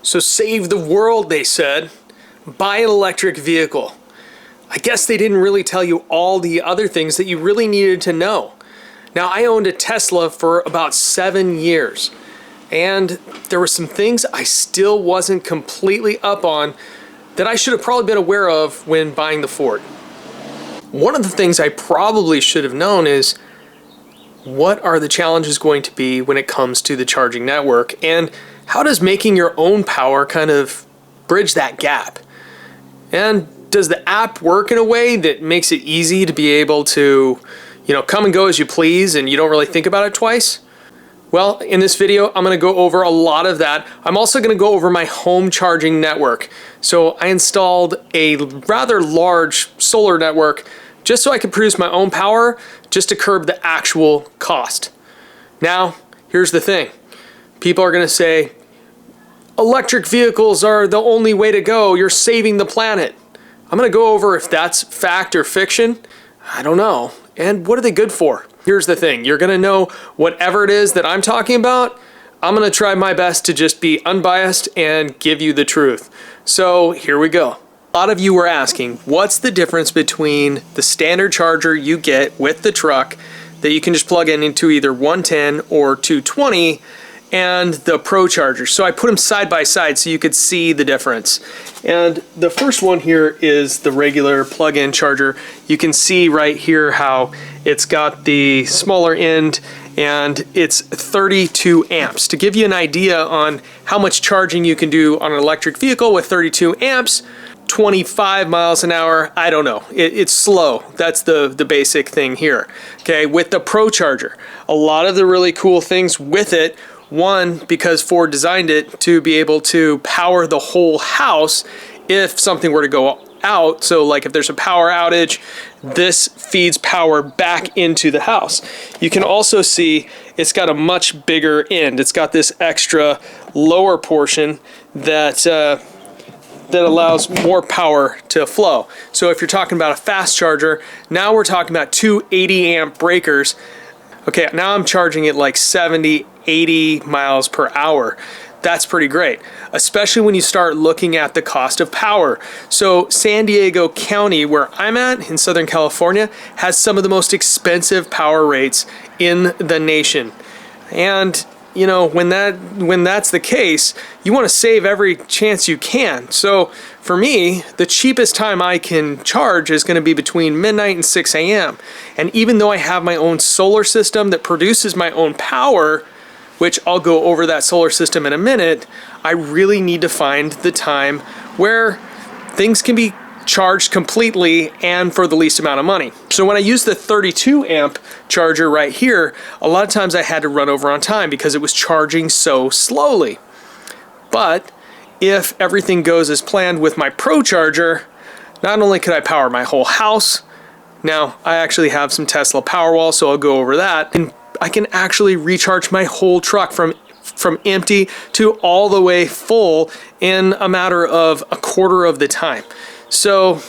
So save the world, they said. Buy an electric vehicle. I guess they didn't really tell you all the other things that you really needed to know. Now, I owned a Tesla for about 7 years, and there were some things I still wasn't completely up on that I should have probably been aware of when buying the Ford. One of the things I probably should have known is what are the challenges going to be when it comes to the charging network, and how does making your own power kind of bridge that gap? And does the app work in a way that makes it easy to be able to, come and go as you please and you don't really think about it twice? Well, in this video, I'm going to go over a lot of that. I'm also going to go over my home charging network. So I installed a rather large solar network just so I could produce my own power, just to curb the actual cost. Now, here's the thing. People are going to say, electric vehicles are the only way to go. You're saving the planet. I'm going to go over if that's fact or fiction. I don't know. And what are they good for? Here's the thing. You're going to know whatever it is that I'm talking about. I'm going to try my best to just be unbiased and give you the truth. So here we go. A lot of you were asking, what's the difference between the standard charger you get with the truck that you can just plug into either 110 or 220 and the Pro charger? So I put them side by side so you could see the difference. And the first one here is the regular plug-in charger. You can see right here how it's got the smaller end and it's 32 amps. To give you an idea on how much charging you can do on an electric vehicle with 32 amps, 25 miles an hour, I don't know. It's slow. That's the basic thing here. Okay, with the Pro charger, a lot of the really cool things with it, one, because Ford designed it to be able to power the whole house if something were to go out. So like if there's a power outage, this feeds power back into the house. You can also see it's got a much bigger end. It's got this extra lower portion that allows more power to flow. So if you're talking about a fast charger, now we're talking about two 80 amp breakers. Okay, now I'm charging it like 70, 80 miles per hour. That's pretty great, especially when you start looking at the cost of power. So San Diego County, where I'm at in Southern California, has some of the most expensive power rates in the nation. And when that's the case, you want to save every chance you can. So for me, the cheapest time I can charge is going to be between midnight and 6 a.m. And even though I have my own solar system that produces my own power, which I'll go over that solar system in a minute, I really need to find the time where things can be charged completely and for the least amount of money. So when I use the 32 amp charger right here, a lot of times I had to run over on time because it was charging so slowly. But if everything goes as planned with my Pro charger, not only could I power my whole house, now I actually have some Tesla Powerwall, so I'll go over that, and I can actually recharge my whole truck from empty to all the way full in a matter of a quarter of the time. So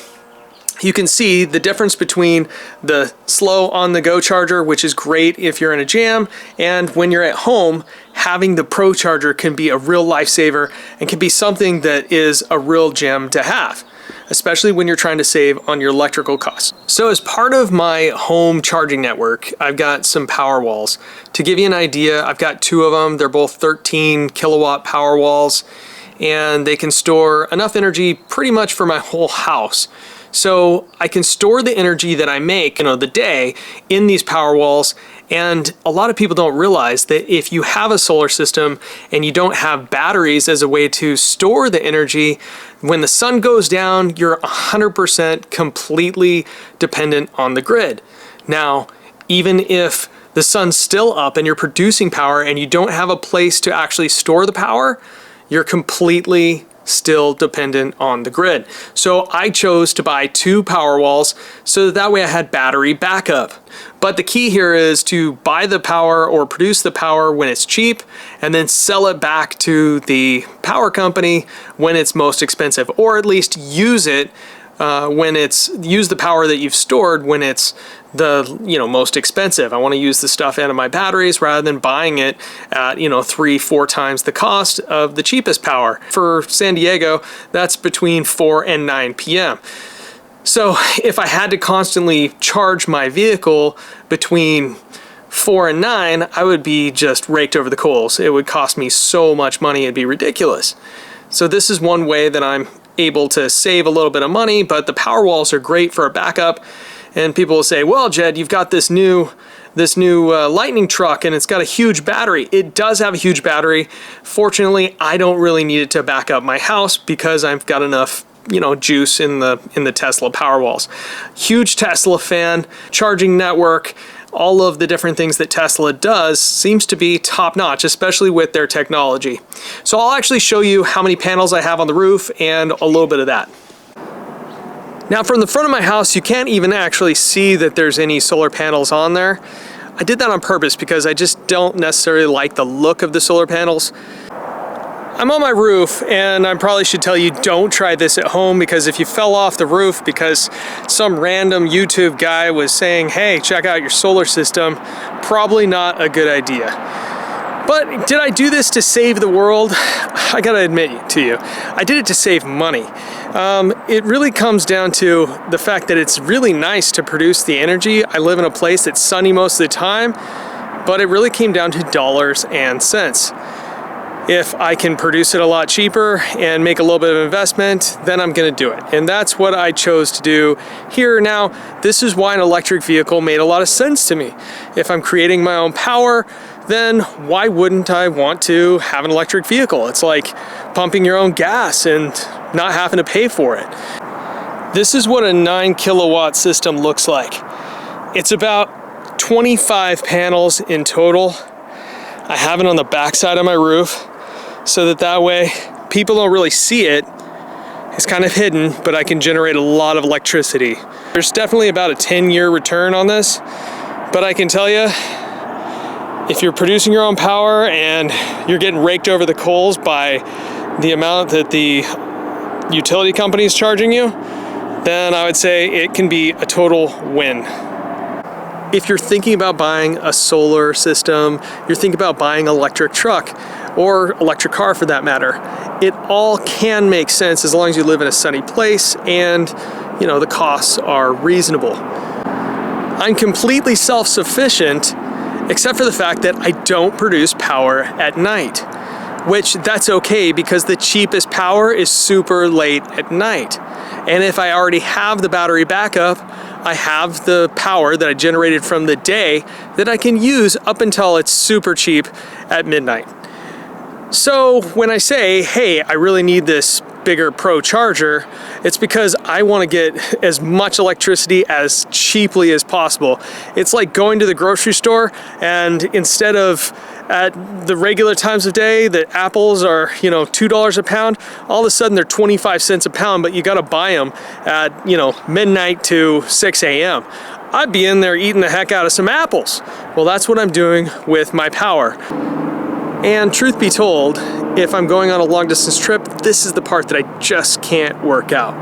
you can see the difference between the slow on-the-go charger, which is great if you're in a jam, and when you're at home, having the Pro charger can be a real lifesaver and can be something that is a real gem to have, especially when you're trying to save on your electrical costs. So as part of my home charging network, I've got some power walls. To give you an idea, I've got two of them. They're both 13 kilowatt power walls, and they can store enough energy pretty much for my whole house. So I can store the energy that I make, the day in these power walls. And a lot of people don't realize that if you have a solar system and you don't have batteries as a way to store the energy, when the sun goes down, you're 100% completely dependent on the grid. Now, even if the sun's still up and you're producing power and you don't have a place to actually store the power, you're completely still dependent on the grid. So I chose to buy two power walls so that way I had battery backup. But the key here is to buy the power or produce the power when it's cheap and then sell it back to the power company when it's most expensive, or at least use it use the power that you've stored when it's the most expensive. I want to use the stuff out of my batteries rather than buying it at 3-4 times the cost of the cheapest power. For San Diego, that's between 4 and 9 p.m. So if I had to constantly charge my vehicle between 4 and 9, I would be just raked over the coals. It would cost me so much money, it'd be ridiculous. So this is one way that I'm able to save a little bit of money, but the power walls are great for a backup. And people will say, well, Jed, you've got this new Lightning truck and it's got a huge battery. It does have a huge battery. Fortunately, I don't really need it to back up my house because I've got enough juice in the Tesla Powerwalls. Huge Tesla fan, charging network, all of the different things that Tesla does seems to be top notch, especially with their technology. So I'll actually show you how many panels I have on the roof and a little bit of that. Now from the front of my house, you can't even actually see that there's any solar panels on there. I did that on purpose because I just don't necessarily like the look of the solar panels. I'm on my roof, and I probably should tell you don't try this at home, because if you fell off the roof because some random YouTube guy was saying, hey, check out your solar system, probably not a good idea. But did I do this to save the world? I gotta admit to you, I did it to save money. It really comes down to the fact that it's really nice to produce the energy. I live in a place that's sunny most of the time, but it really came down to dollars and cents. If I can produce it a lot cheaper and make a little bit of investment, then I'm gonna do it. And that's what I chose to do here. Now, this is why an electric vehicle made a lot of sense to me. If I'm creating my own power, then why wouldn't I want to have an electric vehicle? It's like pumping your own gas and not having to pay for it. This is what a 9 kilowatt system looks like. It's about 25 panels in total. I have it on the back side of my roof, so that way people don't really see it. It's kind of hidden, but I can generate a lot of electricity. There's definitely about a 10-year return on this, but I can tell you, if you're producing your own power and you're getting raked over the coals by the amount that the utility company is charging you, then I would say it can be a total win. If you're thinking about buying a solar system, you're thinking about buying an electric truck or electric car for that matter, it all can make sense as long as you live in a sunny place and the costs are reasonable. I'm completely self-sufficient except for the fact that I don't produce power at night, which that's okay because the cheapest power is super late at night. And if I already have the battery backup, I have the power that I generated from the day that I can use up until it's super cheap at midnight. So when I say, hey, I really need this bigger Pro charger, it's because I want to get as much electricity as cheaply as possible. It's like going to the grocery store, and instead of at the regular times of day that apples are $2 a pound, all of a sudden they're 25 cents a pound, but you got to buy them at midnight to 6 a.m. I'd be in there eating the heck out of some apples. Well, that's what I'm doing with my power. And truth be told, if I'm going on a long distance trip, this is the part that I just can't work out.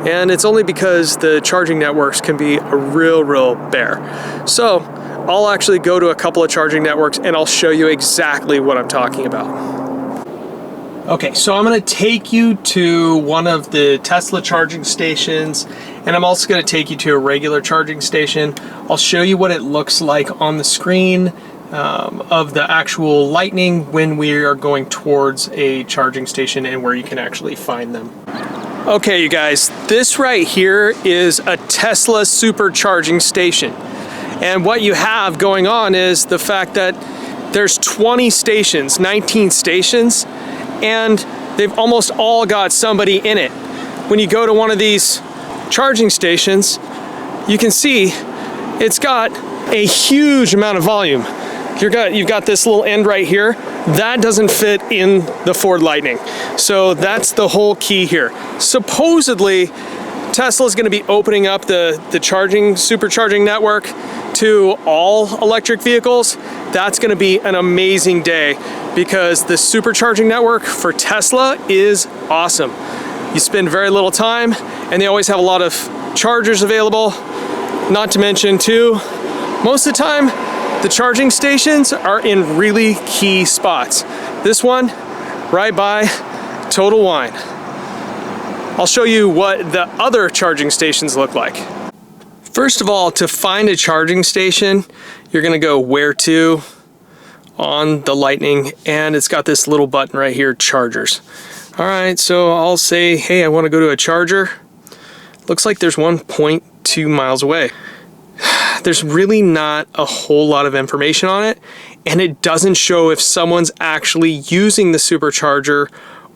And it's only because the charging networks can be a real bear. So I'll actually go to a couple of charging networks and I'll show you exactly what I'm talking about. Okay, so I'm gonna take you to one of the Tesla charging stations, and I'm also gonna take you to a regular charging station. I'll show you what it looks like on the screen of the actual Lightning when we are going towards a charging station and where you can actually find them. Okay, you guys, this right here is a Tesla supercharging station. And what you have going on is the fact that there's 20 stations, 19 stations, and they've almost all got somebody in it. When you go to one of these charging stations, you can see it's got a huge amount of volume. You've got this little end right here. That doesn't fit in the Ford Lightning. So that's the whole key here. Supposedly, Tesla's gonna be opening up the supercharging network to all electric vehicles. That's gonna be an amazing day because the supercharging network for Tesla is awesome. You spend very little time, and they always have a lot of chargers available. Not to mention too, most of the time, the charging stations are in really key spots. This one, right by Total Wine. I'll show you what the other charging stations look like. First of all, to find a charging station, you're gonna go where to on the Lightning, and it's got this little button right here, chargers. All right, so I'll say, hey, I wanna go to a charger. Looks like there's 1.2 miles away. There's really not a whole lot of information on it, and it doesn't show if someone's actually using the supercharger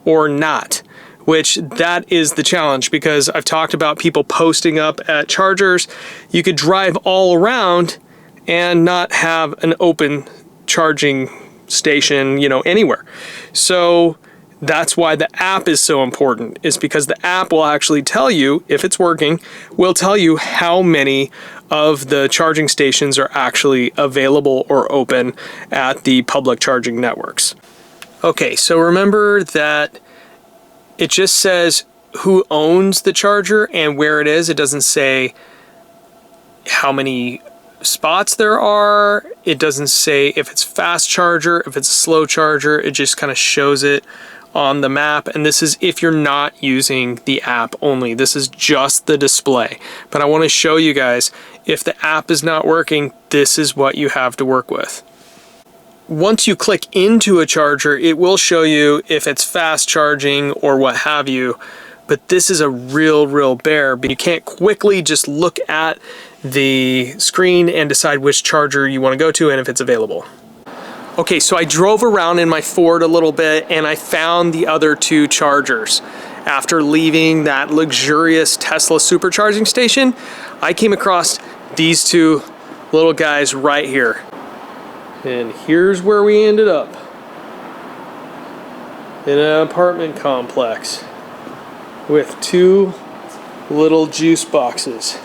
or not, which that is the challenge, because I've talked about people posting up at chargers. You could drive all around and not have an open charging station, you know, anywhere. So that's why the app is so important, is because the app will actually tell you, if it's working, will tell you how many of the charging stations are actually available or open at the public charging networks. Okay, so remember that it just says who owns the charger and where it is. It doesn't say how many spots there are. It doesn't say if it's fast charger, if it's a slow charger. It just kind of shows it on the map, and this is if you're not using the app only. This is just the display, but I want to show you guys, if the app is not working, this is what you have to work with. Once you click into a charger, it will show you if it's fast charging or what have you, but this is a real bear. But you can't quickly just look at the screen and decide which charger you want to go to and if it's available. Okay, so I drove around in my Ford a little bit and I found the other two chargers. After leaving that luxurious Tesla supercharging station, I came across these two little guys right here. And here's where we ended up. In an apartment complex with two little juice boxes.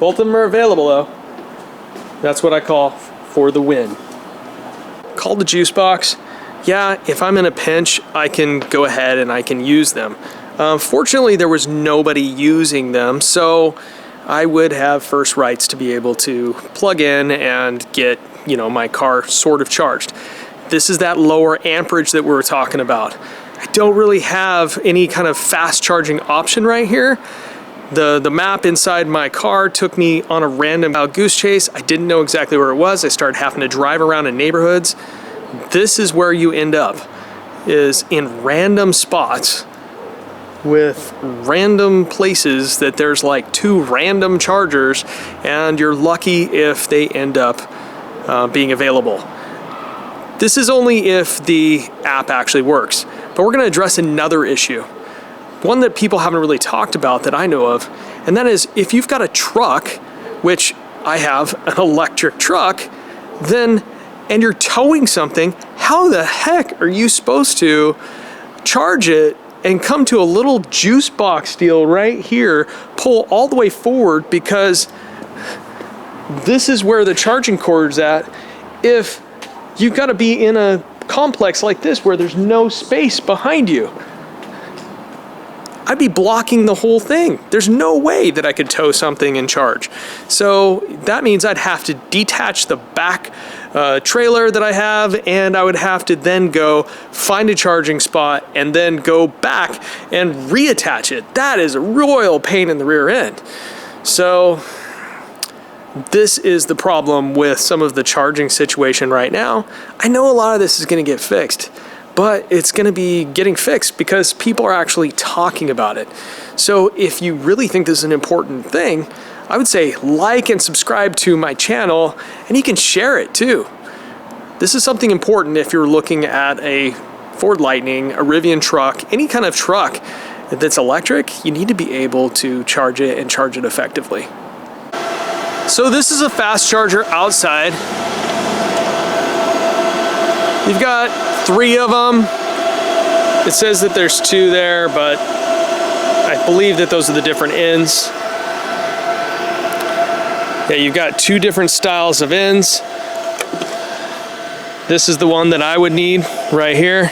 Both of them are available though. That's what I call for the win. Called the juice box. Yeah, if I'm in a pinch, I can go ahead and I can use them. Fortunately, there was nobody using them, so I would have first rights to be able to plug in and get, you know, my car sort of charged. This is that lower amperage that we were talking about. I don't really have any kind of fast charging option right here. The map inside my car took me on a random goose chase. I didn't know exactly where it was. I started having to drive around in neighborhoods. This is where you end up, is in random spots with random places that there's like two random chargers, and you're lucky if they end up being available. This is only if the app actually works, but we're going to address another issue. One that people haven't really talked about that I know of, and that is if you've got a truck, which I have an electric truck, then, and you're towing something, how the heck are you supposed to charge it and come to a little juice box deal right here, pull all the way forward, because this is where the charging cord's at, if you've got to be in a complex like this where there's no space behind you? I'd be blocking the whole thing. There's no way that I could tow something and charge. So that means I'd have to detach the back trailer that I have, and I would have to then go find a charging spot and then go back and reattach it. That is a royal pain in the rear end. So this is the problem with some of the charging situation right now. I know a lot of this is going to get fixed, but it's going to be getting fixed because people are actually talking about it. So if you really think this is an important thing, I would say like and subscribe to my channel, and you can share it too. This is something important if you're looking at a Ford Lightning, a Rivian truck, any kind of truck that's electric. You need to be able to charge it and charge it effectively. So this is a fast charger outside. You've got 3 of them. It says that there's 2 there, but I believe that those are the different ends. Yeah, you've got 2 different styles of ends. This is the one that I would need right here.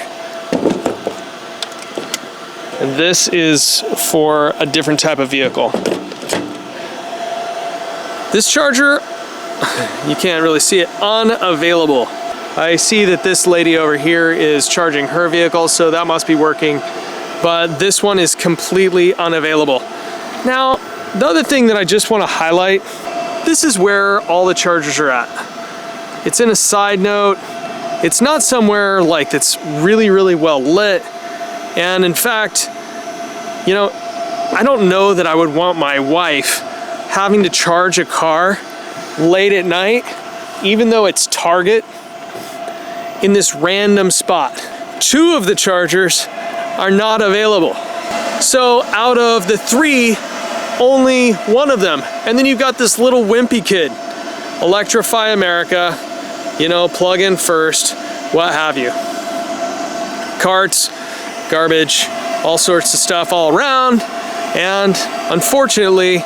And this is for a different type of vehicle. This charger, you can't really see it, unavailable. I see that this lady over here is charging her vehicle, so that must be working, but this one is completely unavailable. Now, the other thing that I just want to highlight, this is where all the chargers are at. It's in a side note. It's not somewhere like that's really, really well lit. And in fact, you know, I don't know that I would want my wife having to charge a car late at night, even though it's Target, in this random spot. 2 of the chargers are not available. So out of the 3, only 1 of them. And then you've got this little wimpy kid. Electrify America, you know, plug in first, what have you. Carts, garbage, all sorts of stuff all around. And unfortunately,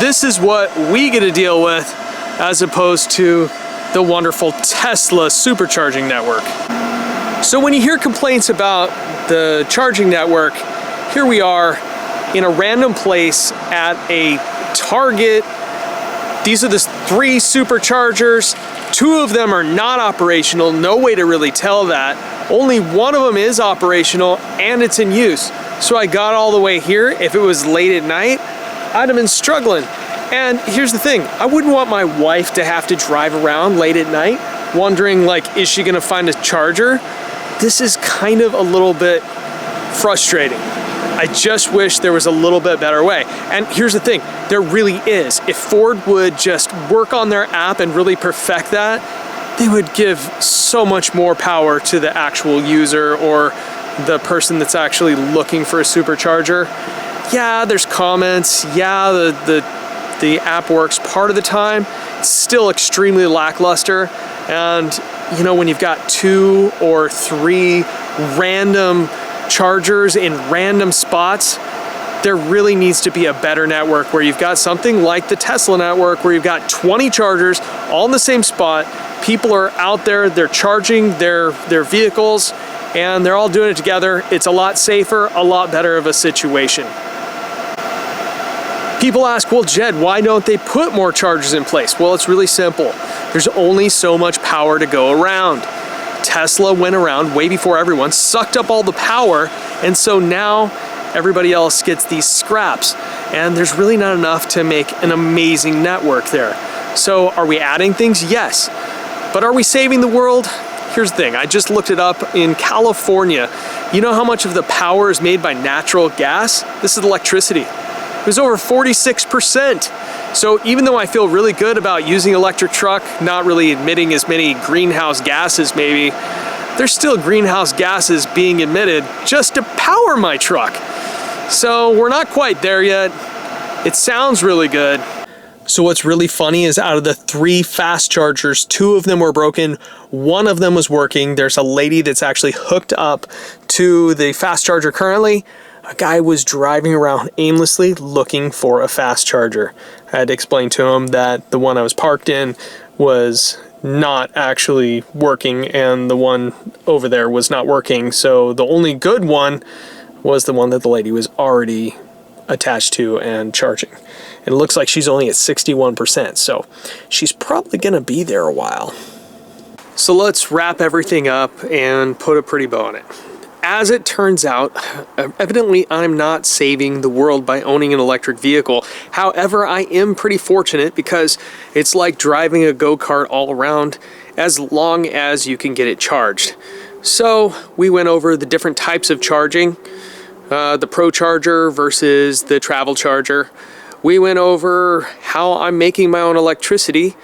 this is what we get to deal with as opposed to the wonderful Tesla supercharging network. So when you hear complaints about the charging network, here we are in a random place at a Target. These are the 3 superchargers. 2 of them are not operational. No way to really tell that. Only 1 of them is operational and it's in use. So I got all the way here. If it was late at night, I'd have been struggling. And here's the thing, I wouldn't want my wife to have to drive around late at night wondering, like, is she gonna find a charger? This is kind of a little bit frustrating. I just wish there was a little bit better way. And here's the thing, there really is. If Ford would just work on their app and really perfect that, they would give so much more power to the actual user or the person that's actually looking for a supercharger. Yeah, there's comments. Yeah, the app works part of the time. It's still extremely lackluster. And you know, when you've got 2 or 3 random chargers in random spots, there really needs to be a better network where you've got something like the Tesla network where you've got 20 chargers all in the same spot. People are out there, they're charging their vehicles and they're all doing it together. It's a lot safer, a lot better of a situation. People ask, well, Jed, why don't they put more chargers in place? Well, it's really simple. There's only so much power to go around. Tesla went around way before everyone, sucked up all the power, and so now everybody else gets these scraps. And there's really not enough to make an amazing network there. So are we adding things? Yes. But are we saving the world? Here's the thing, I just looked it up. In California, you know how much of the power is made by natural gas? This is electricity. It was over 46%. So even though I feel really good about using electric truck, not really emitting as many greenhouse gases maybe, there's still greenhouse gases being emitted just to power my truck. So we're not quite there yet. It sounds really good. So what's really funny is out of the 3 fast chargers, 2 of them were broken, 1 of them was working. There's a lady that's actually hooked up to the fast charger currently. A guy was driving around aimlessly looking for a fast charger. I had to explain to him that the one I was parked in was not actually working and the one over there was not working. So the only good one was the one that the lady was already attached to and charging. And it looks like she's only at 61%, so she's probably gonna be there a while. So let's wrap everything up and put a pretty bow on it. As it turns out, evidently I'm not saving the world by owning an electric vehicle. However, I am pretty fortunate because it's like driving a go-kart all around as long as you can get it charged. So we went over the different types of charging, the Pro Charger versus the travel charger. We went over how I'm making my own electricity,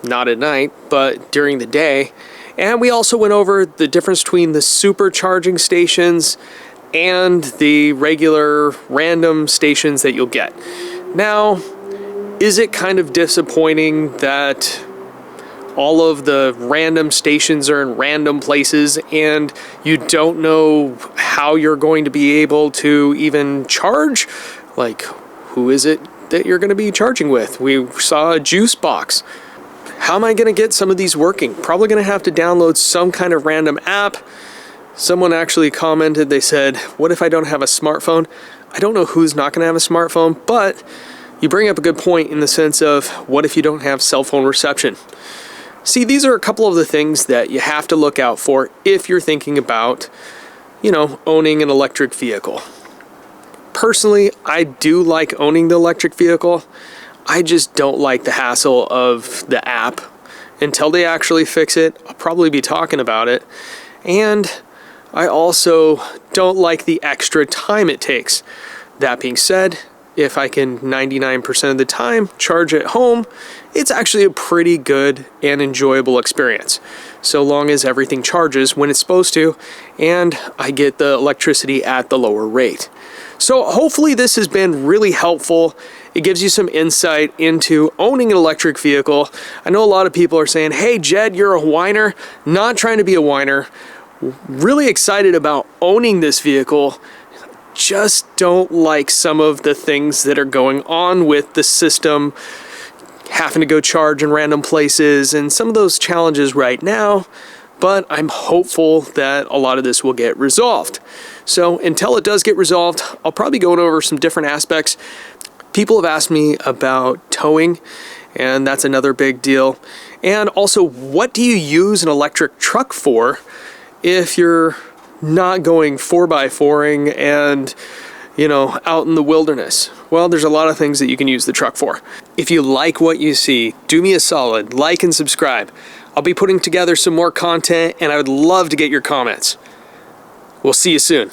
not at night, but during the day. And we also went over the difference between the supercharging stations and the regular random stations that you'll get. Now, is it kind of disappointing that all of the random stations are in random places and you don't know how you're going to be able to even charge? Like, who is it that you're going to be charging with? We saw a juice box. How am I going to get some of these working? Probably going to have to download some kind of random app. Someone actually commented, they said, what if I don't have a smartphone? I don't know who's not going to have a smartphone, but you bring up a good point in the sense of what if you don't have cell phone reception? See, these are a couple of the things that you have to look out for if you're thinking about, owning an electric vehicle. Personally, I do like owning the electric vehicle. I just don't like the hassle of the app. Until they actually fix it, I'll probably be talking about it. And I also don't like the extra time it takes. That being said, if I can 99% of the time charge at home, it's actually a pretty good and enjoyable experience. So long as everything charges when it's supposed to, and I get the electricity at the lower rate. So hopefully this has been really helpful. It gives you some insight into owning an electric vehicle. I know a lot of people are saying, hey Jed, you're a whiner. Not trying to be a whiner. Really excited about owning this vehicle. Just don't like some of the things that are going on with the system, having to go charge in random places and some of those challenges right now, but I'm hopeful that a lot of this will get resolved. So until it does get resolved, I'll probably go over some different aspects. People have asked me about towing, and that's another big deal. And also, what do you use an electric truck for if you're not going 4x4ing and, out in the wilderness? Well, there's a lot of things that you can use the truck for. If you like what you see, do me a solid, like and subscribe. I'll be putting together some more content, and I would love to get your comments. We'll see you soon.